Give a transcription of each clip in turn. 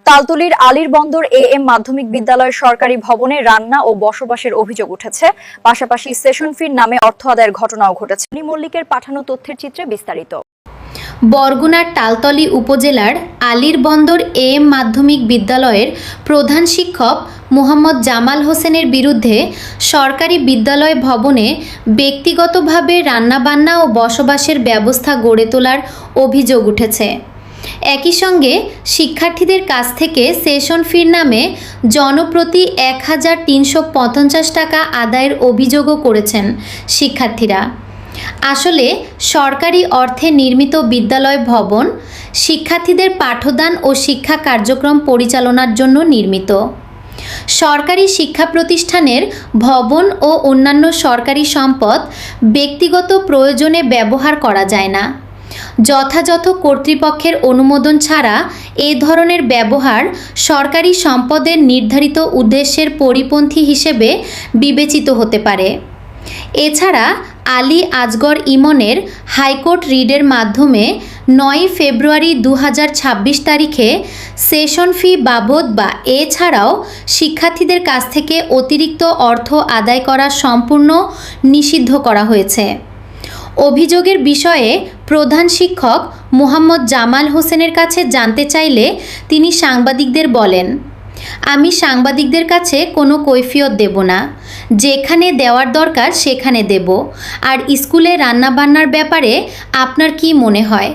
তালতলীর আলীর বন্দর এএম মাধ্যমিক বিদ্যালয় সরকারি ভবনে রান্না ও বসবাসের অভিযোগ উঠেছে। পাশাপাশি সেশন ফির নামে অর্থ আদায়ের ঘটনাও ঘটেছে। মল্লিকের পাঠানো তথ্যের চিত্রে বিস্তারিত। বরগুনার তালতলী উপজেলার আলীর বন্দর এএম মাধ্যমিক বিদ্যালয়ের প্রধান শিক্ষক মোহাম্মদ জামাল হোসেনের বিরুদ্ধে সরকারি বিদ্যালয় ভবনে ব্যক্তিগতভাবে রান্নাবান্না ও বসবাসের ব্যবস্থা গড়ে তোলার অভিযোগ উঠেছে। একই সঙ্গে শিক্ষার্থীদের কাছ থেকে সেশন ফির নামে জনপ্রতি ১,৩৫০ টাকা আদায়ের অভিযোগও করেছেন শিক্ষার্থীরা। আসলে সরকারি অর্থে নির্মিত বিদ্যালয় ভবন শিক্ষার্থীদের পাঠদান ও শিক্ষা কার্যক্রম পরিচালনার জন্য নির্মিত। সরকারি শিক্ষা প্রতিষ্ঠানের ভবন ও অন্যান্য সরকারি সম্পদ ব্যক্তিগত প্রয়োজনে ব্যবহার করা যায় না। যথাযথ কর্তৃপক্ষের অনুমোদন ছাড়া এ ধরনের ব্যবহার সরকারি সম্পদের নির্ধারিত উদ্দেশ্যের পরিপন্থী হিসেবে বিবেচিত হতে পারে। এছাড়া আলী আজগর ইমনের হাইকোর্ট রিডের মাধ্যমে ৯ ফেব্রুয়ারি ২০২৬ তারিখে সেশন ফি বাবদ বা এছাড়াও শিক্ষার্থীদের কাছ থেকে অতিরিক্ত অর্থ আদায় করা সম্পূর্ণ নিষিদ্ধ করা হয়েছে। অভিযোগের বিষয়ে প্রধান শিক্ষক মোহাম্মদ জামাল হোসেনের কাছে জানতে চাইলে তিনি সাংবাদিকদের বলেন, আমি সাংবাদিকদের কাছে কোনো কৈফিয়ত দেব না, যেখানে দেওয়ার দরকার সেখানে দেব। আর স্কুলে রান্নাবান্নার ব্যাপারে আপনার কি মনে হয়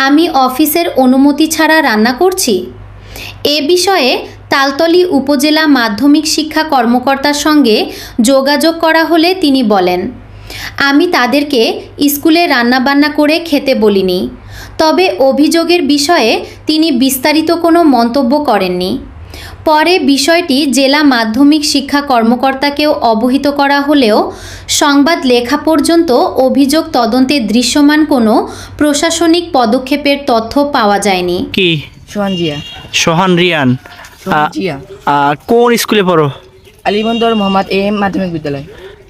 আমি অফিসের অনুমতি ছাড়া রান্না করছি? এ বিষয়ে তালতলী উপজেলা মাধ্যমিক শিক্ষা কর্মকর্তার সঙ্গে যোগাযোগ করা হলে তিনি বলেন, আমি তাদেরকে স্কুলে রান্নাবান্না করে খেতে বলিনি। তবে অভিযোগের বিষয়ে তিনি বিস্তারিত কোনো মন্তব্য করেননি। পরে বিষয়টি জেলা মাধ্যমিক শিক্ষা কর্মকর্তাকেও অবহিত করা হলেও সংবাদ লেখা পর্যন্ত অভিযোগ তদন্তে দৃশ্যমান কোনো প্রশাসনিক পদক্ষেপের তথ্য পাওয়া যায়নি। কি সোহান রিয়ান কোন স্কুলে পড়ো? আলীবন্দর মোহাম্মদ এএম মাধ্যমিক বিদ্যালয়।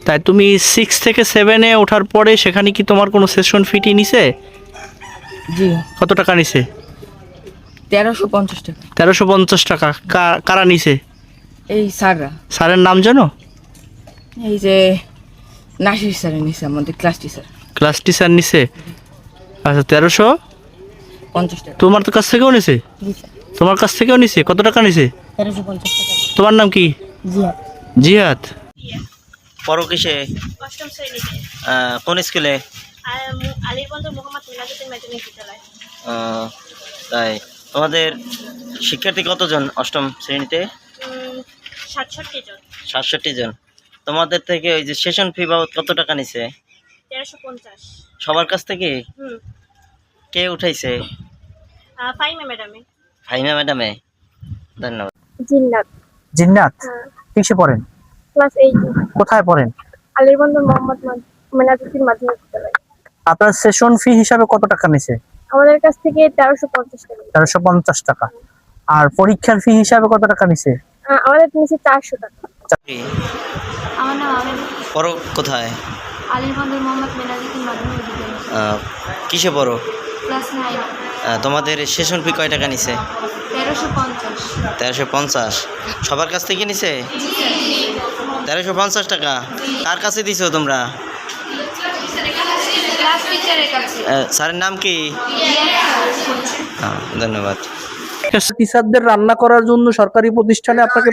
তাই তুমি 6 থেকে 7-এ ওঠার পরে সেখানে কি তোমার কোনো সেশন ফিটি নিছে? জি। কত টাকা নিছে? ১৩৫০ টাকা। ১৩৫০ টাকা। কারা নিছে? এই স্যাররা। স্যারের নাম জানো? এই যে নাসির স্যার নিছে, আমাদের ক্লাস টিচার। ক্লাস টিচার নিছে। আচ্ছা, ১৩৫০ টাকা। তোমার তো কাছ থেকেও নিছে? তোমার কাছ থেকেও নিছে? কত টাকা নিছে? ১৩৫০ টাকা। তোমার নাম কি? জিহাদ। জিহাদ। পড়ো কিসে? অষ্টম শ্রেণীতে। কোন স্কুলে? আলীর বন্দর মোহাম্মদ মিনাজুদ্দিন মাধ্যমিক বিদ্যালয়। তাই তোমাদের শিক্ষার্থী কতজন অষ্টম শ্রেণীতে? ৬৭ জন। ৬৭ জন। তোমাদের থেকে ওই যে সেশন ফি বাবদ কত টাকা নিছে? ১৩৫০। সবার কাছ থেকে? কে উঠাইছে? ফাইমা ম্যাডামে। ফাইমা ম্যাডামে। ধন্যবাদ। জিন্নাত কিসে পড়েন? ক্লাস 8। কোথায় পড়েন? আলীর বন্দর মোহাম্মদ মিনাজুদ্দিন মাধ্যমিক বিদ্যালয়। আপনার সেশন ফি হিসাবে কত টাকা নিছে? আমাদের কাছ থেকে ১৩৫০ টাকা। ১৩৫০ টাকা। আর পরীক্ষার ফি হিসাবে কত টাকা নিছে? আমাদের নিচে ৪০০ টাকা। আমার নাম আমির। পড়ো কোথায়? আলীর বন্দর মোহাম্মদ মিনাজুদ্দিন মাধ্যমিক বিদ্যালয়। কিসে পড়ো? ক্লাস 9। তোমাদের সেশন ফি কয় টাকা নিছে? ১৩৫০। ১৩৫০। সবার কাছ থেকে নিছে? ১৩৫০ টাকা। কার কাছে দিছো তোমরা? ক্লাস টিচারের কাছে। স্যারের নাম কি? ধন্যবাদ। টিচারদের রান্না করার জন্য সরকারি প্রতিষ্ঠানে আপনাকে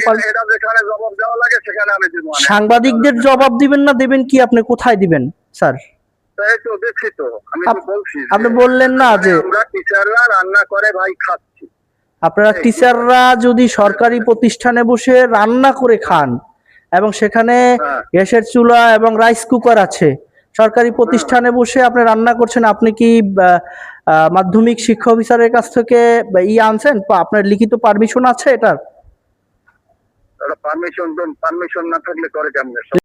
সাংবাদিকদের জবাব দিবেন না দেবেন কি? আপনি কোথায় দিবেন স্যার? আপনি বললেন না যে টিচাররা রান্না করে ভাই খাচ্ছি। আপনারা টিচাররা যদি সরকারি প্রতিষ্ঠানে বসে রান্না করে খান এবং সেখানে গ্যাসের চুলা এবং রাইস কুকার আছে, সরকারি প্রতিষ্ঠানে বসে আপনি রান্না করছেন, আপনি কি মাধ্যমিক শিক্ষা অফিসারের কাছ থেকে আনছেন? আপনার লিখিত পারমিশন আছে এটার? পারমিশন না থাকলে করে কেমনে?